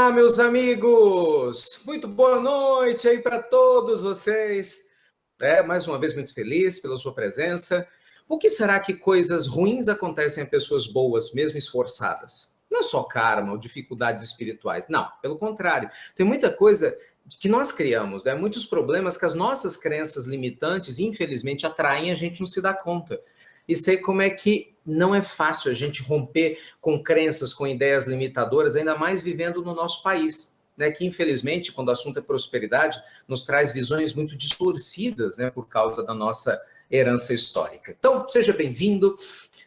Olá, meus amigos! Muito boa noite aí para todos vocês. Mais uma vez, muito feliz pela sua presença. Por que será que coisas ruins acontecem a pessoas boas, mesmo esforçadas? Não é só karma ou dificuldades espirituais, não, pelo contrário. Tem muita coisa que nós criamos, né? Muitos problemas que as nossas crenças limitantes, infelizmente, atraem, a gente não se dá conta. E sei como é que não é fácil a gente romper com crenças, com ideias limitadoras, ainda mais vivendo no nosso país, né? Que infelizmente, quando o assunto é prosperidade, nos traz visões muito distorcidas, né? Por causa da nossa herança histórica. Então, seja bem-vindo.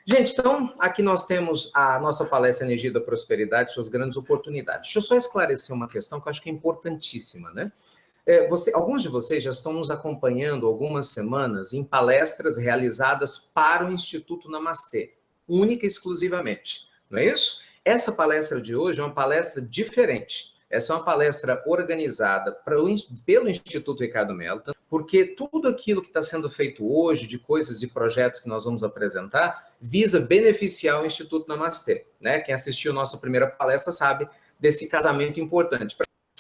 Gente, então, aqui nós temos a nossa palestra Energia da Prosperidade, suas grandes oportunidades. Deixa eu só esclarecer uma questão que eu acho que é importantíssima, né? Alguns de vocês já estão nos acompanhando algumas semanas em palestras realizadas para o Instituto Namastê, única e exclusivamente, não é isso? Essa palestra de hoje é uma palestra diferente. Essa é uma palestra organizada pelo Instituto Ricardo Mello, porque tudo aquilo que está sendo feito hoje, de coisas e projetos que nós vamos apresentar, visa beneficiar o Instituto Namastê, né? Quem assistiu a nossa primeira palestra sabe desse casamento importante.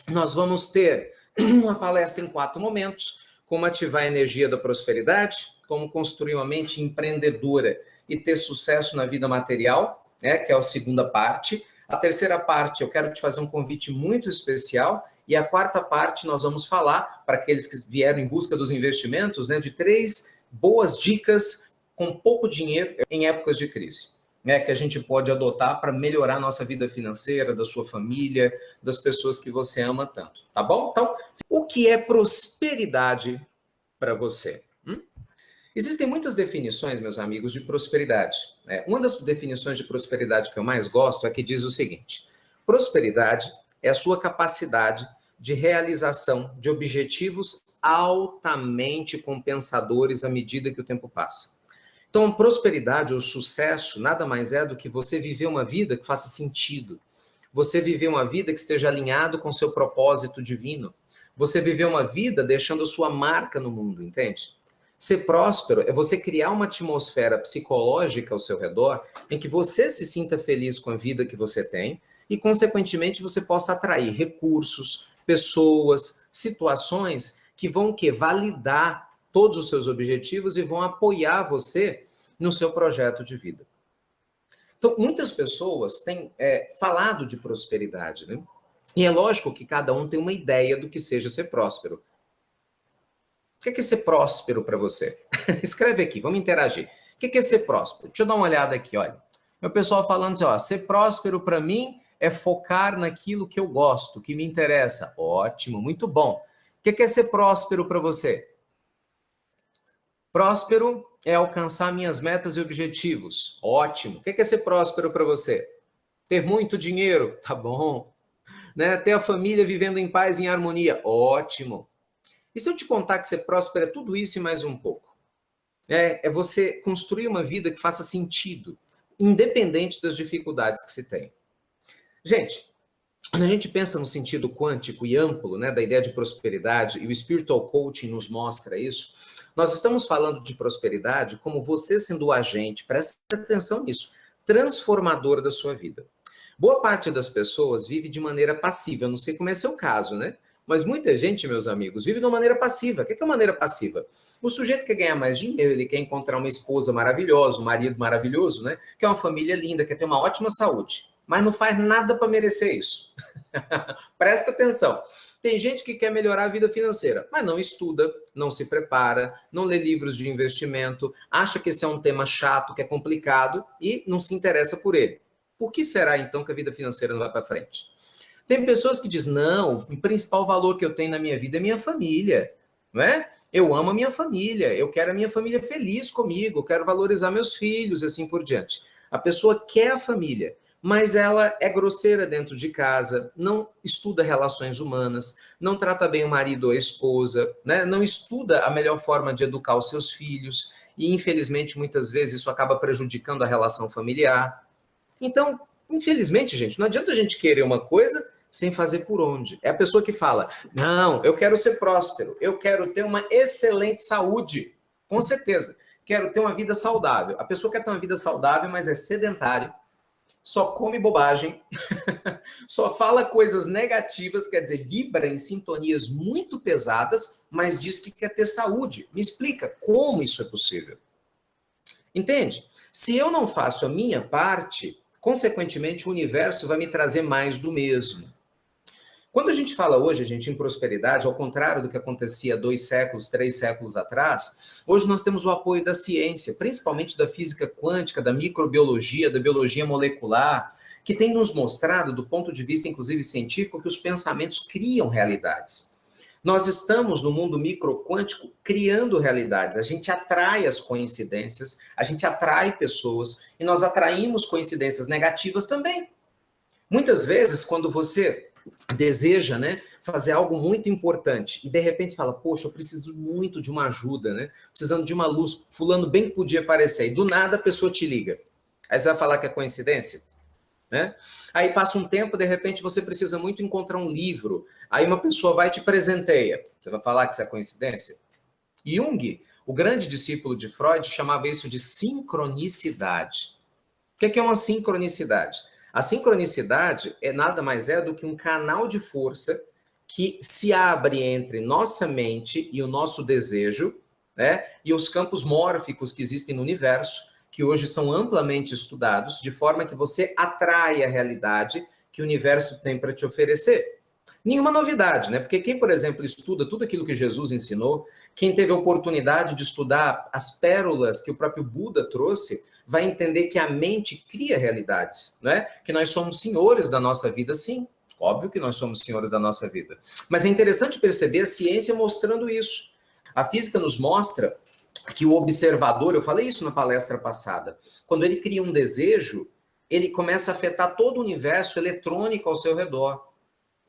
Nós vamos ter uma palestra em 4 momentos: como ativar a energia da prosperidade, como construir uma mente empreendedora e ter sucesso na vida material, né, que é a segunda parte. A terceira parte, eu quero te fazer um convite muito especial. E a quarta parte, nós vamos falar, para aqueles que vieram em busca dos investimentos, né, de 3 boas dicas com pouco dinheiro em épocas de crise, né, que a gente pode adotar para melhorar a nossa vida financeira, da sua família, das pessoas que você ama tanto, tá bom? Então, o que é prosperidade para você? Existem muitas definições, meus amigos, de prosperidade. Uma das definições de prosperidade que eu mais gosto é que diz o seguinte: prosperidade é a sua capacidade de realização de objetivos altamente compensadores à medida que o tempo passa. Então, prosperidade ou sucesso nada mais é do que você viver uma vida que faça sentido. Você viver uma vida que esteja alinhado com seu propósito divino. Você viver uma vida deixando a sua marca no mundo, entende? Ser próspero é você criar uma atmosfera psicológica ao seu redor em que você se sinta feliz com a vida que você tem e, consequentemente, você possa atrair recursos, pessoas, situações que vão validar todos os seus objetivos e vão apoiar você no seu projeto de vida. Então, muitas pessoas têm falado de prosperidade, né? E é lógico que cada um tem uma ideia do que seja ser próspero. O que é ser próspero para você? Escreve aqui, vamos interagir. O que é ser próspero? Deixa eu dar uma olhada aqui, olha. Meu pessoal falando assim, ó, ser próspero para mim é focar naquilo que eu gosto, que me interessa. Ótimo, muito bom. O que é ser próspero para você? Próspero é alcançar minhas metas e objetivos. Ótimo. O que é ser próspero para você? Ter muito dinheiro. Tá bom. Né? Ter a família vivendo em paz e em harmonia. Ótimo. E se eu te contar que ser próspero é tudo isso e mais um pouco? É você construir uma vida que faça sentido, independente das dificuldades que se tem. Gente, quando a gente pensa no sentido quântico e amplo, né, da ideia de prosperidade, e o Spiritual Coaching nos mostra isso, nós estamos falando de prosperidade como você sendo o agente, presta atenção nisso, transformador da sua vida. Boa parte das pessoas vive de maneira passiva, eu não sei como é seu caso, né? Mas muita gente, meus amigos, vive de uma maneira passiva. O que é uma maneira passiva? O sujeito quer ganhar mais dinheiro, ele quer encontrar uma esposa maravilhosa, um marido maravilhoso, né? Quer uma família linda, quer ter uma ótima saúde, mas não faz nada para merecer isso. Presta atenção. Tem gente que quer melhorar a vida financeira, mas não estuda, não se prepara, não lê livros de investimento, acha que esse é um tema chato, que é complicado e não se interessa por ele. Por que será, então, que a vida financeira não vai para frente? Tem pessoas que dizem, não, o principal valor que eu tenho na minha vida é minha família, não é? Eu amo a minha família, eu quero a minha família feliz comigo, eu quero valorizar meus filhos, assim por diante. A pessoa quer a família, mas ela é grosseira dentro de casa, não estuda relações humanas, não trata bem o marido ou a esposa, né? Não estuda a melhor forma de educar os seus filhos, e infelizmente muitas vezes isso acaba prejudicando a relação familiar. Então, infelizmente, gente, não adianta a gente querer uma coisa sem fazer por onde. É a pessoa que fala, não, eu quero ser próspero, eu quero ter uma excelente saúde, com certeza, quero ter uma vida saudável. A pessoa quer ter uma vida saudável, mas é sedentário, só come bobagem, só fala coisas negativas, quer dizer, vibra em sintonias muito pesadas, mas diz que quer ter saúde. Me explica como isso é possível. Entende? Se eu não faço a minha parte, consequentemente o universo vai me trazer mais do mesmo. Quando a gente fala hoje, gente, em prosperidade, ao contrário do que acontecia 2 séculos, 3 séculos atrás, hoje nós temos o apoio da ciência, principalmente da física quântica, da microbiologia, da biologia molecular, que tem nos mostrado, do ponto de vista, inclusive, científico, que os pensamentos criam realidades. Nós estamos no mundo microquântico criando realidades. A gente atrai as coincidências, a gente atrai pessoas e nós atraímos coincidências negativas também. Muitas vezes, quando você deseja, né, fazer algo muito importante e de repente você fala, poxa, eu preciso muito de uma ajuda, né? Precisando de uma luz, fulano bem podia aparecer. E do nada a pessoa te liga. Aí você vai falar que é coincidência? Né? Aí passa um tempo, de repente você precisa muito encontrar um livro. Aí uma pessoa vai e te presenteia. Você vai falar que isso é coincidência? Jung, o grande discípulo de Freud, chamava isso de sincronicidade. O que é uma sincronicidade? A sincronicidade é nada mais é do que um canal de força que se abre entre nossa mente e o nosso desejo, né? E os campos mórficos que existem no universo, que hoje são amplamente estudados, de forma que você atrai a realidade que o universo tem para te oferecer. Nenhuma novidade, né? Porque quem, por exemplo, estuda tudo aquilo que Jesus ensinou, quem teve a oportunidade de estudar as pérolas que o próprio Buda trouxe, vai entender que a mente cria realidades, né? Que nós somos senhores da nossa vida, sim. Óbvio que nós somos senhores da nossa vida. Mas é interessante perceber a ciência mostrando isso. A física nos mostra que o observador, eu falei isso na palestra passada, quando ele cria um desejo, ele começa a afetar todo o universo eletrônico ao seu redor.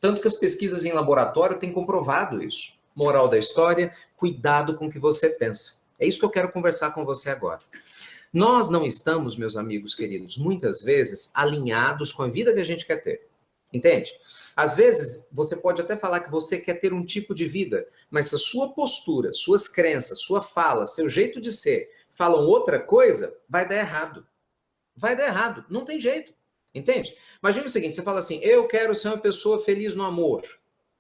Tanto que as pesquisas em laboratório têm comprovado isso. Moral da história, cuidado com o que você pensa. É isso que eu quero conversar com você agora. Nós não estamos, meus amigos queridos, muitas vezes alinhados com a vida que a gente quer ter. Entende? Às vezes, você pode até falar que você quer ter um tipo de vida, mas se a sua postura, suas crenças, sua fala, seu jeito de ser falam outra coisa, vai dar errado. Vai dar errado. Não tem jeito. Entende? Imagina o seguinte, você fala assim, eu quero ser uma pessoa feliz no amor.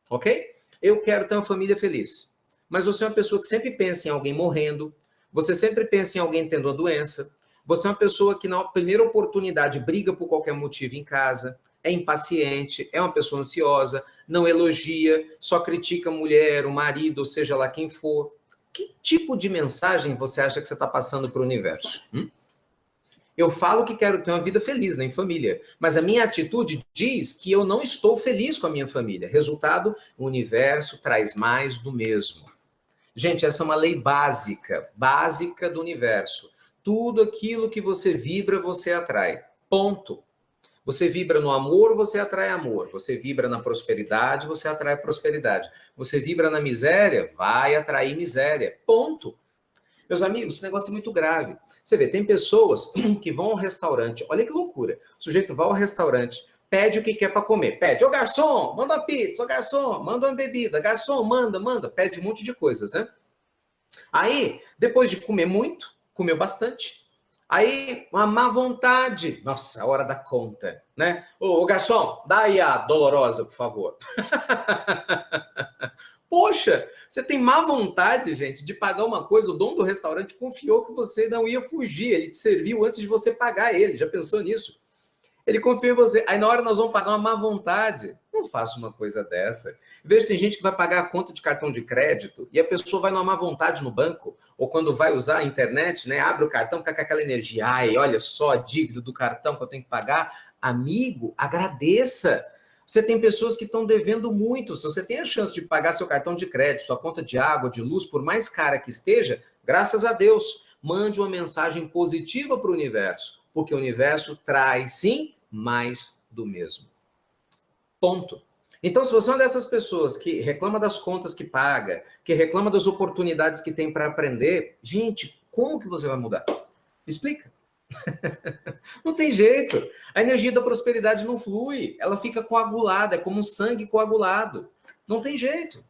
Ok? Eu quero ter uma família feliz. Mas você é uma pessoa que sempre pensa em alguém morrendo, você sempre pensa em alguém tendo uma doença, você é uma pessoa que na primeira oportunidade briga por qualquer motivo em casa, é impaciente, é uma pessoa ansiosa, não elogia, só critica a mulher, o marido, ou seja lá quem for. Que tipo de mensagem você acha que você está passando para o universo? Eu falo que quero ter uma vida feliz, né, em família, mas a minha atitude diz que eu não estou feliz com a minha família. Resultado, o universo traz mais do mesmo. Gente, essa é uma lei básica, básica do universo. Tudo aquilo que você vibra, você atrai. Ponto. Você vibra no amor, você atrai amor. Você vibra na prosperidade, você atrai prosperidade. Você vibra na miséria, vai atrair miséria. Ponto. Meus amigos, esse negócio é muito grave. Você vê, tem pessoas que vão ao restaurante, olha que loucura. O sujeito vai ao restaurante, pede o que quer para comer. Pede, ô garçom, manda uma pizza, ô garçom, manda uma bebida, garçom, manda, pede um monte de coisas, né? Aí, depois de comer muito, comeu bastante. Aí, uma má vontade. Nossa, a hora da conta, né? Ô garçom, dá aí a dolorosa, por favor. Poxa, você tem má vontade, gente, de pagar uma coisa, o dono do restaurante confiou que você não ia fugir, ele te serviu antes de você pagar ele, já pensou nisso? Ele confia em você, aí na hora nós vamos pagar uma má vontade. Não faça uma coisa dessa. Veja, tem gente que vai pagar a conta de cartão de crédito e a pessoa vai numa má vontade no banco, ou quando vai usar a internet, né, abre o cartão, fica com aquela energia, ai, olha só a dívida do cartão que eu tenho que pagar. Amigo, agradeça. Você tem pessoas que estão devendo muito. Se você tem a chance de pagar seu cartão de crédito, sua conta de água, de luz, por mais cara que esteja, graças a Deus, mande uma mensagem positiva para o universo, porque o universo traz, sim, mais do mesmo. Ponto. Então, se você é uma dessas pessoas que reclama das contas que paga, que reclama das oportunidades que tem para aprender, gente, como que você vai mudar? Explica. Não tem jeito. A energia da prosperidade não flui. Ela fica coagulada, é como um sangue coagulado. Não tem jeito.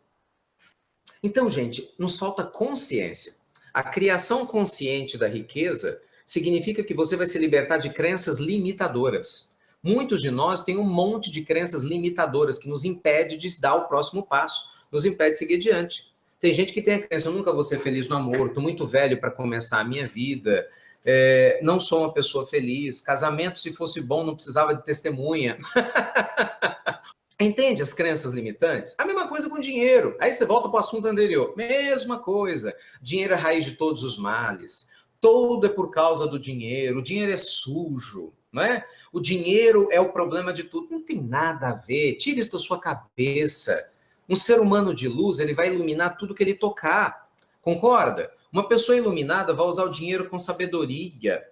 Então, gente, nos falta consciência. A criação consciente da riqueza significa que você vai se libertar de crenças limitadoras. Muitos de nós têm um monte de crenças limitadoras que nos impede de dar o próximo passo, nos impede de seguir adiante. Tem gente que tem a crença, eu nunca vou ser feliz no amor, estou muito velho para começar a minha vida, não sou uma pessoa feliz, casamento, se fosse bom, não precisava de testemunha. Entende as crenças limitantes? A mesma coisa com dinheiro. Aí você volta para o assunto anterior. Mesma coisa. Dinheiro é a raiz de todos os males. Tudo é por causa do dinheiro. O dinheiro é sujo, não é? O dinheiro é o problema de tudo. Não tem nada a ver. Tire isso da sua cabeça. Um ser humano de luz, ele vai iluminar tudo que ele tocar. Concorda? Uma pessoa iluminada vai usar o dinheiro com sabedoria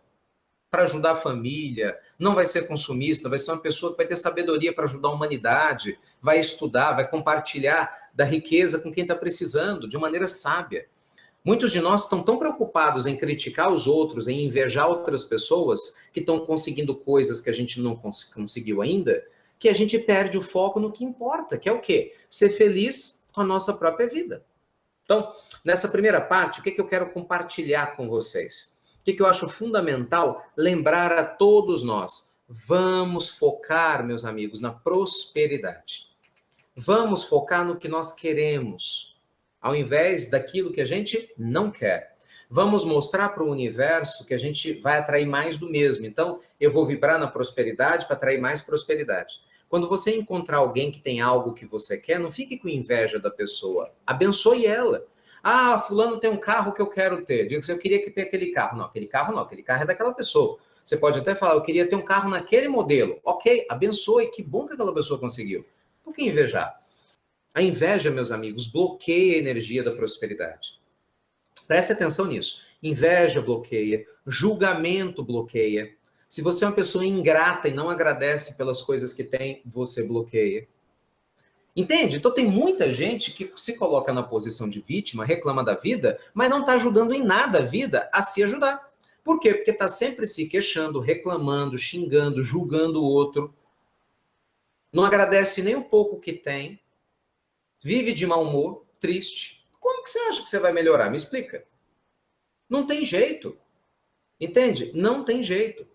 para ajudar a família, não vai ser consumista, vai ser uma pessoa que vai ter sabedoria para ajudar a humanidade, vai estudar, vai compartilhar da riqueza com quem está precisando, de maneira sábia. Muitos de nós estão tão preocupados em criticar os outros, em invejar outras pessoas que estão conseguindo coisas que a gente não conseguiu ainda, que a gente perde o foco no que importa, que é o quê? Ser feliz com a nossa própria vida. Então, nessa primeira parte, o que eu quero compartilhar com vocês? O que eu acho fundamental lembrar a todos nós? Vamos focar, meus amigos, na prosperidade. Vamos focar no que nós queremos, ao invés daquilo que a gente não quer. Vamos mostrar para o universo que a gente vai atrair mais do mesmo. Então, eu vou vibrar na prosperidade para atrair mais prosperidade. Quando você encontrar alguém que tem algo que você quer, não fique com inveja da pessoa. Abençoe ela. Ah, fulano tem um carro que eu quero ter. Diga que eu queria que ter aquele carro. Não, aquele carro não. Aquele carro é daquela pessoa. Você pode até falar, eu queria ter um carro naquele modelo. Ok, abençoe. Que bom que aquela pessoa conseguiu. Por que invejar? A inveja, meus amigos, bloqueia a energia da prosperidade. Preste atenção nisso. Inveja bloqueia. Julgamento bloqueia. Se você é uma pessoa ingrata e não agradece pelas coisas que tem, você bloqueia. Entende? Então tem muita gente que se coloca na posição de vítima, reclama da vida, mas não está ajudando em nada a vida a se ajudar. Por quê? Porque está sempre se queixando, reclamando, xingando, julgando o outro. Não agradece nem um pouco o que tem. Vive de mau humor, triste. Como que você acha que você vai melhorar? Me explica. Não tem jeito. Entende? Não tem jeito.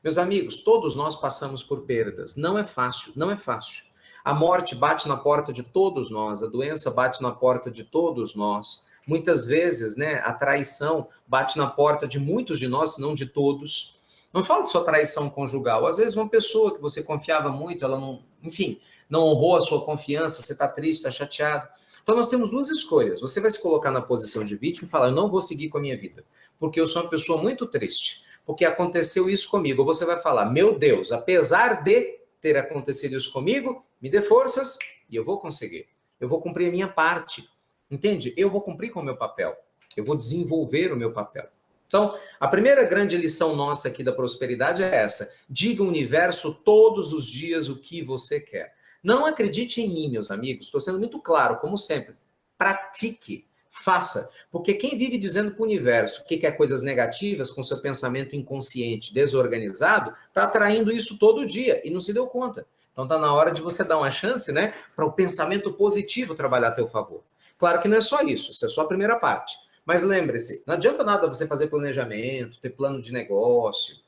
Meus amigos, todos nós passamos por perdas. Não é fácil, não é fácil. A morte bate na porta de todos nós, a doença bate na porta de todos nós. Muitas vezes, né, a traição bate na porta de muitos de nós, se não de todos. Não falo de só traição conjugal. Às vezes uma pessoa que você confiava muito, ela não, enfim, não honrou a sua confiança, você está triste, está chateado. Então nós temos duas escolhas. Você vai se colocar na posição de vítima e falar, eu não vou seguir com a minha vida, porque eu sou uma pessoa muito triste, porque aconteceu isso comigo. Ou você vai falar, meu Deus, apesar de ter acontecido isso comigo, me dê forças e eu vou conseguir. Eu vou cumprir a minha parte. Entende? Eu vou cumprir com o meu papel. Eu vou desenvolver o meu papel. Então, a primeira grande lição nossa aqui da prosperidade é essa. Diga ao universo todos os dias o que você quer. Não acredite em mim, meus amigos. Estou sendo muito claro, como sempre. Pratique. Faça. Porque quem vive dizendo para o universo que quer coisas negativas com seu pensamento inconsciente, desorganizado, está atraindo isso todo dia e não se deu conta. Então está na hora de você dar uma chance, né, para o pensamento positivo trabalhar a teu favor. Claro que não é só isso, isso é só a primeira parte. Mas lembre-se, não adianta nada você fazer planejamento, ter plano de negócio,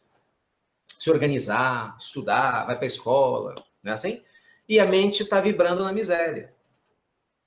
se organizar, estudar, vai para a escola, não é assim? E a mente está vibrando na miséria.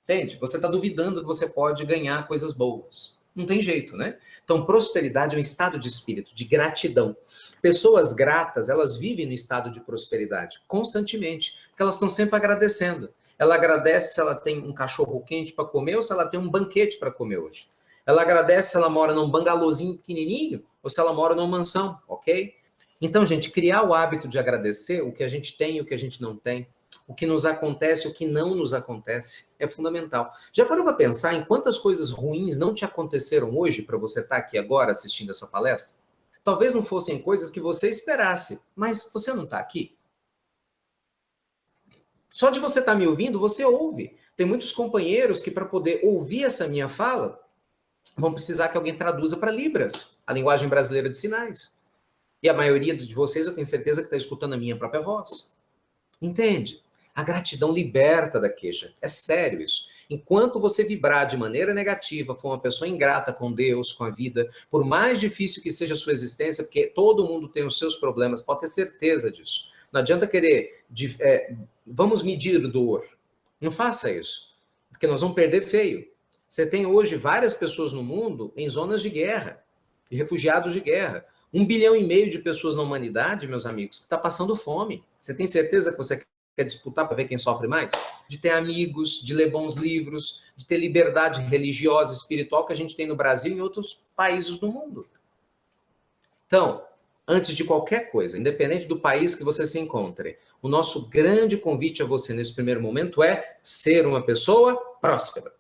Entende? Você está duvidando que você pode ganhar coisas boas. Não tem jeito, né? Então, prosperidade é um estado de espírito, de gratidão. Pessoas gratas, elas vivem no estado de prosperidade, constantemente, porque elas estão sempre agradecendo. Ela agradece se ela tem um cachorro quente para comer ou se ela tem um banquete para comer hoje. Ela agradece se ela mora num bangalôzinho pequenininho ou se ela mora numa mansão, ok? Então, gente, criar o hábito de agradecer o que a gente tem e o que a gente não tem, o que nos acontece, o que não nos acontece, é fundamental. Já parou para pensar em quantas coisas ruins não te aconteceram hoje para você estar aqui agora assistindo essa palestra? Talvez não fossem coisas que você esperasse, mas você não está aqui. Só de você estar me ouvindo, você ouve. Tem muitos companheiros que para poder ouvir essa minha fala, vão precisar que alguém traduza para Libras, a linguagem brasileira de sinais. E a maioria de vocês, eu tenho certeza que está escutando a minha própria voz. Entende? A gratidão liberta da queixa. É sério isso. Enquanto você vibrar de maneira negativa, for uma pessoa ingrata com Deus, com a vida, por mais difícil que seja a sua existência, porque todo mundo tem os seus problemas, pode ter certeza disso. Não adianta querer, vamos medir dor. Não faça isso, porque nós vamos perder feio. Você tem hoje várias pessoas no mundo em zonas de guerra, de refugiados de guerra. 1,5 bilhão de pessoas na humanidade, meus amigos, que está passando fome. Você tem certeza que você quer disputar para ver quem sofre mais? De ter amigos, de ler bons livros, de ter liberdade religiosa, espiritual que a gente tem no Brasil e em outros países do mundo. Então, antes de qualquer coisa, independente do país que você se encontre, o nosso grande convite a você nesse primeiro momento é ser uma pessoa próspera.